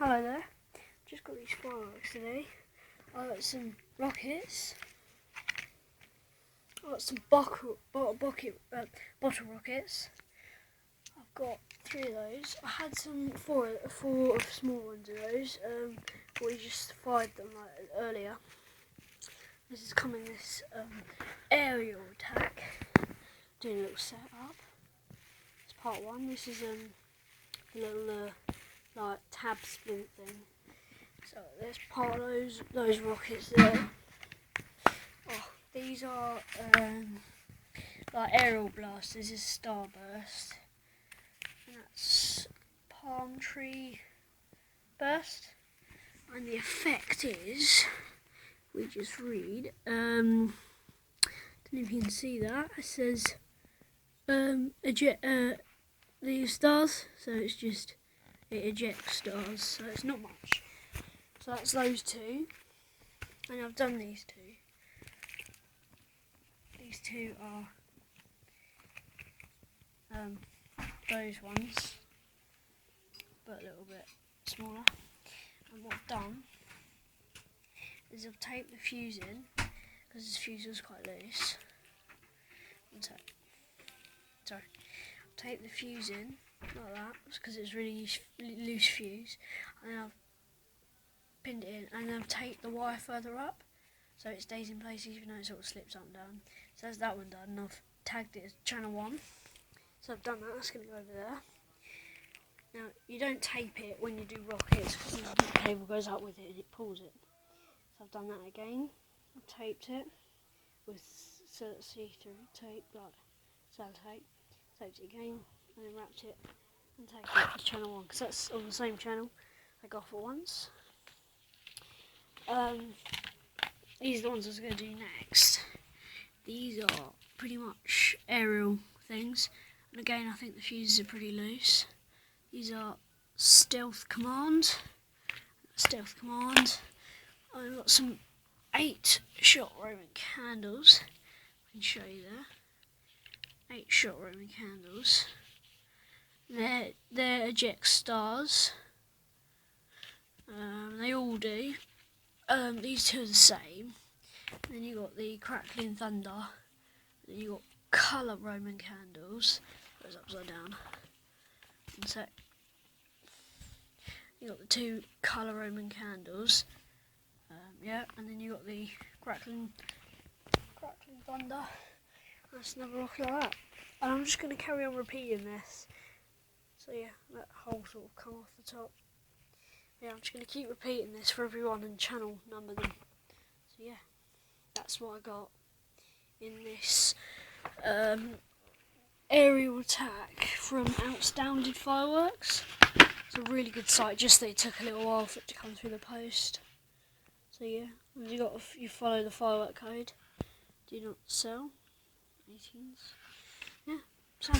Hello there, just got these fireworks today. I got some rockets, I got some bottle rockets. I've got 3 of those. I had four of small ones of those, but we just fired them like earlier. This is coming this aerial attack, doing a little setup. It's part 1. This is a little like tab splint thing. So there's part of those rockets there. Oh, these are like aerial blast. This is starburst, and that's palm tree burst. And the effect is, we just read. Don't know if you can see that. It says eject these stars. So it's just it ejects stars. So it's not much. So that's those 2, and I've done these 2. These 2 are those ones, but a little bit smaller. And what I've done is I've taped the fuse in, because this fuse was quite loose. Sorry, taped the fuse in like that, because it's really loose fuse, and then I've pinned it in, and then I've taped the wire further up so it stays in place even though it sort of slips up and down. So that's that one done, and I've tagged it as channel 1. So I've done that. That's going to go over there. Now you don't tape it when you do rockets, because the cable goes up with it and it pulls it. So I've done that again. I've taped it with see-through tape, like sellotape. Taped it again, and then wrapped it and tagged it to channel 1, because that's on the same channel. I go off at once. These are the ones I was going to do next. These are pretty much aerial things, and again I think the fuses are pretty loose. These are stealth command. I've got some 8-shot Roman candles. I can show you there. 8-shot Roman candles. They're eject stars. They all do. These 2 are the same. Then you got the crackling thunder. Then you got colour Roman candles. Goes upside down. One sec. You got the 2 colour Roman candles. Yeah, and then you got the crackling thunder. That's another rocket like that. And I'm just going to carry on repeating this. So yeah, that hole sort of come off the top. Yeah, I'm just going to keep repeating this for everyone and channel number them. So yeah, that's what I got in this aerial attack from Outstanding Fireworks. It's a really good site, just that it took a little while for it to come through the post. So yeah, you follow the firework code. Do not sell. 18s. Yeah, so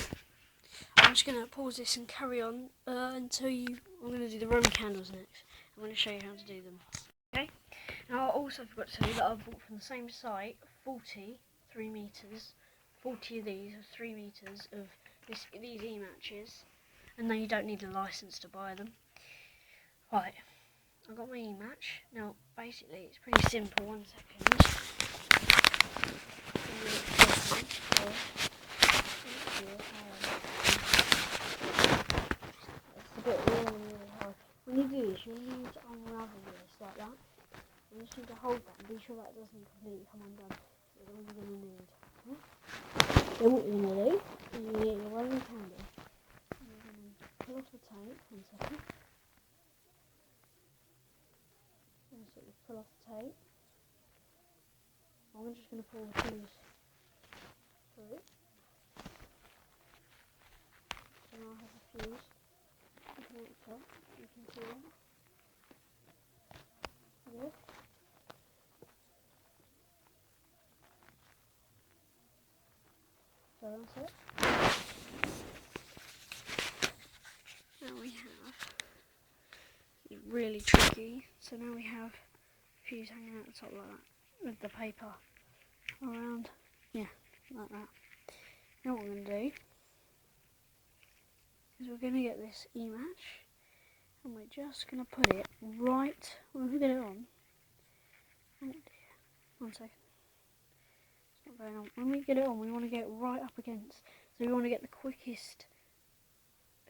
I'm just going to pause this and carry on until I'm going to do the Roman candles next. I'm going to show you how to do them. Okay. Now I also forgot to tell you that I bought from the same site 3 meters. 40 of these are 3 meters of these e-matches, and then you don't need a license to buy them. Right, I've got my e-match. Now basically it's pretty simple. 1 second. When you do this, you need to unravel this like that. You just need to hold that and be sure that doesn't completely come undone. That's all you're going to need. Okay? Then what you're going to do is you're going to get your Roman candle. And you're going to pull off the tape. 1 second. And so you pull off the tape. I'm just going to pull the fuse through. So now I have the fuse. You can look up. You can see it. Yeah. So that's it. Now we have, it's really tricky, so now we have a fuse hanging out the top like that, with the paper around, yeah, like that. Now what we're going to do, is we're going to get this e-match, And we're just going to put it right, when we get it on. Oh dear, 1 second. It's not going on. When we get it on, we want to get it right up against, so we want to get the quickest,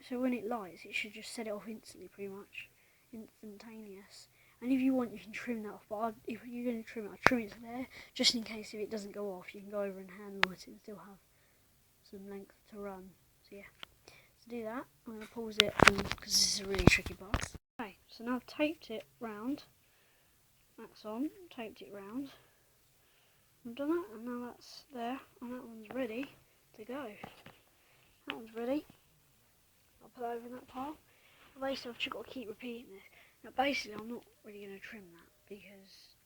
so when it lights, it should just set it off instantly, pretty much. Instantaneous. And if you want, you can trim that off, but if you're going to trim it, I'll trim it to there, just in case if it doesn't go off, you can go over and hand light it and still have some length to run. So yeah, to do that, I'm going to pause it, because this is a really tricky part. Okay, so now I've taped it round, that's on, taped it round, I've done that, and now that's there, and that one's ready to go. That one's ready, I'll put that over in that pile. Basically, I've just got to keep repeating this. Now basically, I'm not really going to trim that, because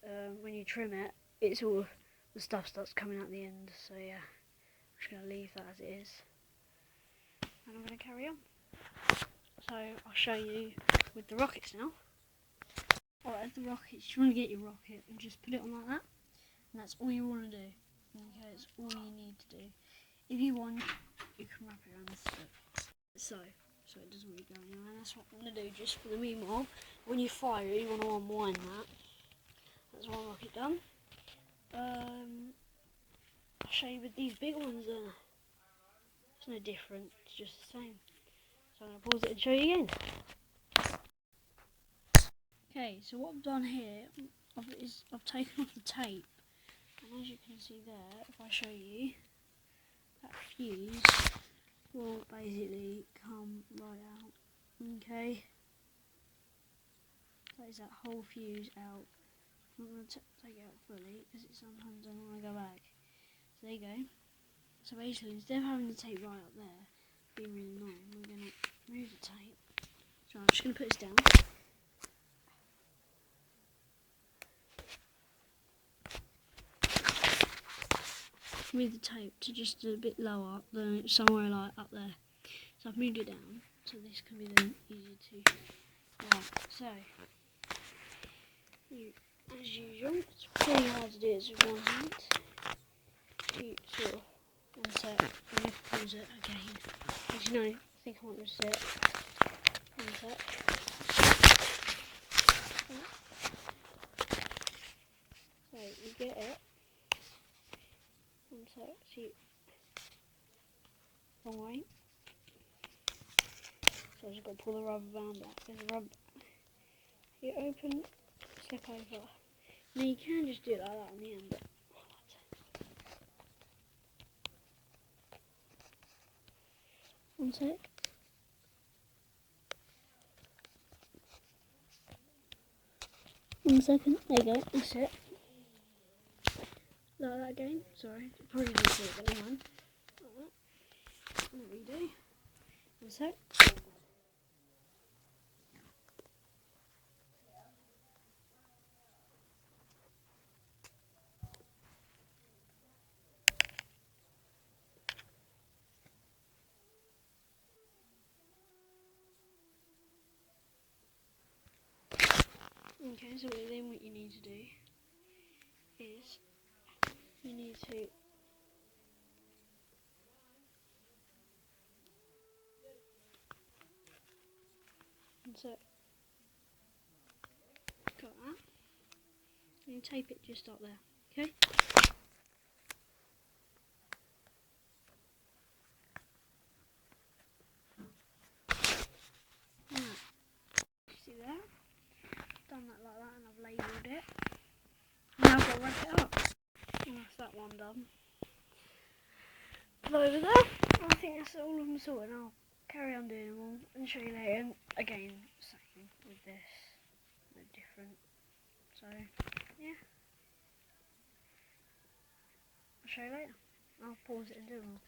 when you trim it, it's all the stuff starts coming out the end, so yeah, I'm just going to leave that as it is, and I'm going to carry on. So I'll show you with the rockets now. Alright, the rockets, you want to get your rocket and just put it on like that, and that's all you want to do. Okay, it's all you need to do. If you want, you can wrap it around the stick. So it doesn't really go anywhere. That's what I'm going to do just for the meanwhile. When you fire it, you want to unwind that. That's one rocket done. I'll show you with these big ones. It's no different, it's just the same. So I'm going to pause it and show you again. Okay, so what I've done here is I've taken off the tape, and as you can see there, if I show you, that fuse will basically come right out. Okay, that is that whole fuse out. I'm not going to take it out fully because it sometimes doesn't want to go back. So there you go. So basically, instead of having the tape right up there, being really annoying, we're going to move the tape. So I'm just going to put this down. Move the tape to just a bit lower than somewhere like up there. So I've moved it down, so this can be then easier to. Right, so as usual, it's pretty hard to do this with one hand. You sort of insert and you pause it again. As you know, I think I want to set insert. So you get it. Insert. See, wrong way. So I just got to pull the rubber band back. There's a rubber. You open, slip over. Now you can just do it like that on the end, but one sec. One second. There you go. That's it. Like that again. Sorry. Probably didn't see it, but never mind. Like that. And redo. One sec. Okay, so then what you need to do is you need to insert, got that, and you tape it just up there, okay? Right, see there? I've done that like that and I've labelled it. Now I've got to wrap it up. And that's that one done. But over there, I think that's all of them sorted. I'll carry on doing them all and show you later. And again, same with this, no different. So, yeah. I'll show you later. I'll pause it and do them all.